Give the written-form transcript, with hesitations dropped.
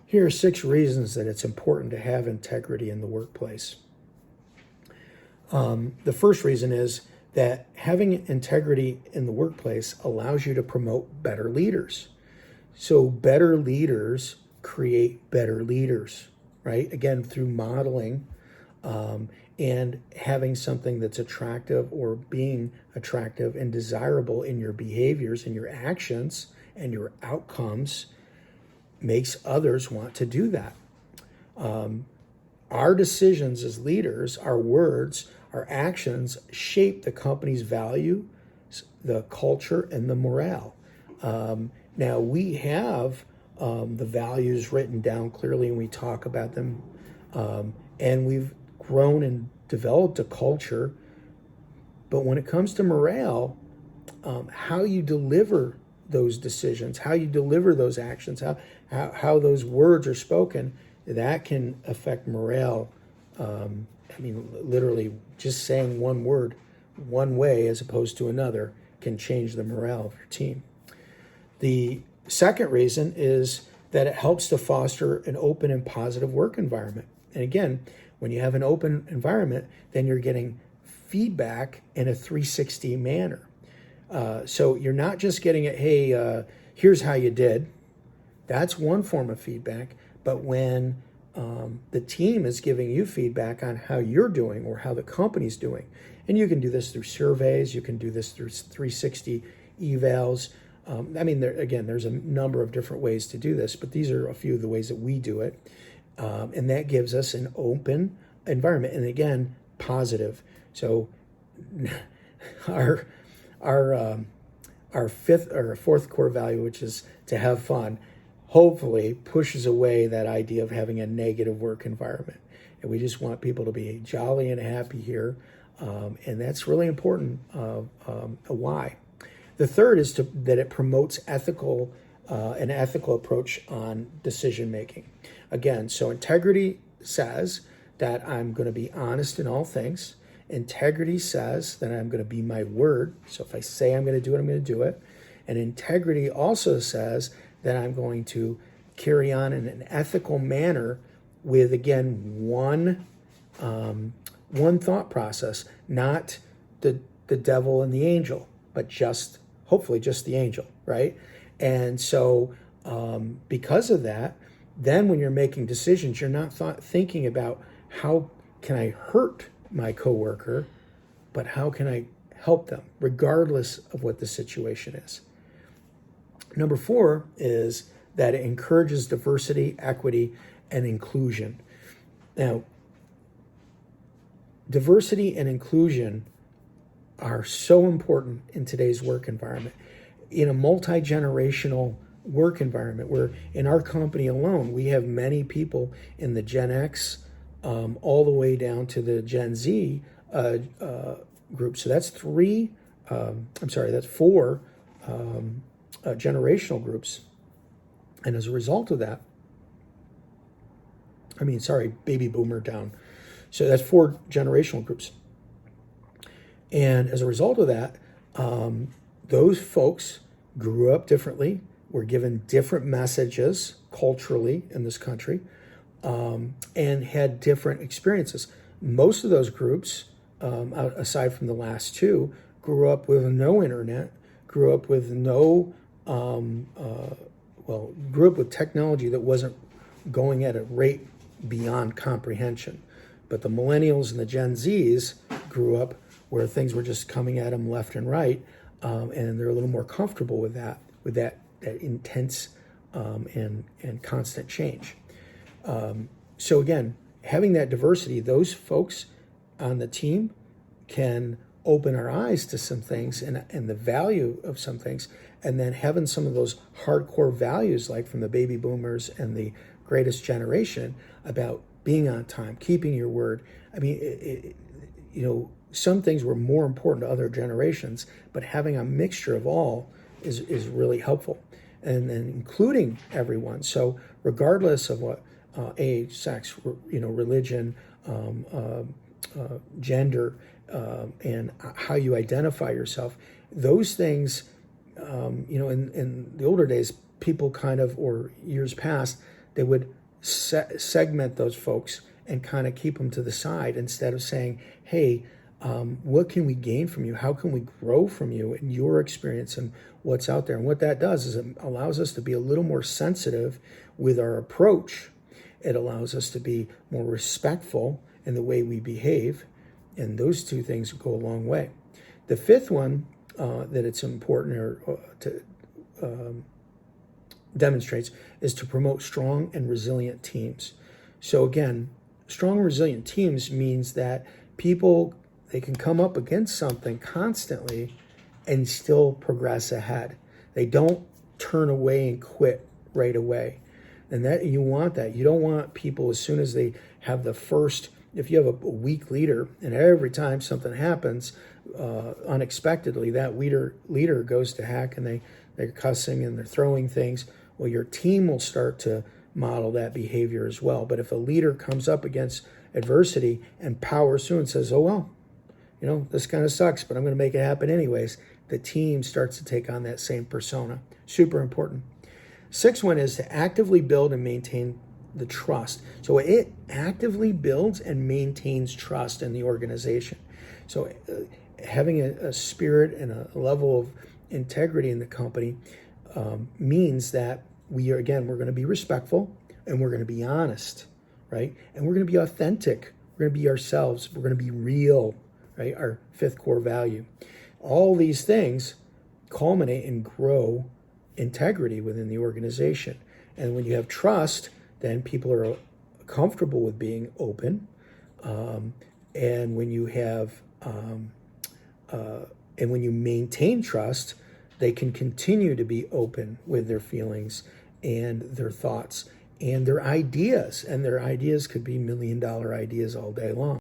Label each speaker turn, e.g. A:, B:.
A: Here are 6 reasons that it's important to have integrity in the workplace. The first reason is that having integrity in the workplace allows you to promote better leaders. So better leaders create better leaders, right? Again, through modeling and having something that's attractive or being attractive and desirable in your behaviors and your actions and your outcomes makes others want to do that. Our decisions as leaders, our words, our actions shape the company's value, the culture, and the morale. Now, we have the values written down clearly, and we talk about them, and we've grown and developed a culture. But when it comes to morale, how you deliver those decisions, how you deliver those actions, how those words are spoken, that can affect morale. Literally just saying one word one way as opposed to another can change the morale of your team. The second reason is that it helps to foster an open and positive work environment. And again, when you have an open environment, then you're getting feedback in a 360 manner. So you're not just getting it, hey, here's how you did. That's one form of feedback. But when the team is giving you feedback on how you're doing or how the company's doing, and you can do this through surveys, you can do this through 360 evals. There's a number of different ways to do this, but these are a few of the ways that we do it. And that gives us an open environment. And again, positive. So our fourth core value, which is to have fun, hopefully pushes away that idea of having a negative work environment. And we just want people to be jolly and happy here. And that's really important. Why? The third is that it promotes an ethical approach on decision making. Again, so integrity says that I'm going to be honest in all things. Integrity says that I'm going to be my word. So if I say I'm going to do it, I'm going to do it. And integrity also says that I'm going to carry on in an ethical manner with, again, one thought process, not the devil and the angel, but hopefully just the angel, right? And so because of that, then when you're making decisions, you're not thinking about how can I hurt my coworker, but how can I help them, regardless of what the situation is. Number 4 is that it encourages diversity, equity, and inclusion. Now, diversity and inclusion are so important in today's work environment. In a multi-generational work environment, where in our company alone, we have many people in the Gen X all the way down to the Gen Z group. So that's that's 4 generational groups. And as a result of that, baby boomer down. So that's 4 generational groups. And as a result of that, those folks grew up differently, were given different messages culturally in this country, and had different experiences. Most of those groups, aside from the last 2, grew up with no internet, grew up with grew up with technology that wasn't going at a rate beyond comprehension. But the millennials and the Gen Zs grew up where things were just coming at them left and right, and they're a little more comfortable with that intense and constant change. So again, having that diversity, those folks on the team can open our eyes to some things and the value of some things, and then having some of those hardcore values, like from the baby boomers and the greatest generation, about being on time, keeping your word. Some things were more important to other generations, but having a mixture of all is really helpful, and then including everyone. So regardless of what age, sex, religion, gender, and how you identify yourself, those things, in the older days, people or years past, they would segment those folks and kind of keep them to the side instead of saying, hey, what can we gain from you? How can we grow from you and your experience and what's out there? And what that does is it allows us to be a little more sensitive with our approach. It allows us to be more respectful in the way we behave. And those two things go a long way. The fifth one that it's important to demonstrates is to promote strong and resilient teams. So again, strong and resilient teams means that people, they can come up against something constantly and still progress ahead. They don't turn away and quit right away. And that you want that. You don't want people, as soon as they have the first, if you have a weak leader and every time something happens unexpectedly, that leader goes to hack and they're cussing and they're throwing things, well, your team will start to model that behavior as well. But if a leader comes up against adversity and powers through and says, oh, well, this kind of sucks, but I'm going to make it happen anyways, the team starts to take on that same persona. Super important. Sixth one is to actively build and maintain the trust. So it actively builds and maintains trust in the organization. So having a spirit and a level of integrity in the company means that we're going to be respectful and we're going to be honest, right? And we're going to be authentic. We're going to be ourselves. We're going to be real, right? Our fifth core value. All these things culminate and grow integrity within the organization. And when you have trust, then people are comfortable with being open. And when you have, and when you maintain trust, they can continue to be open with their feelings and their thoughts and their ideas. And their ideas could be $1 million ideas all day long.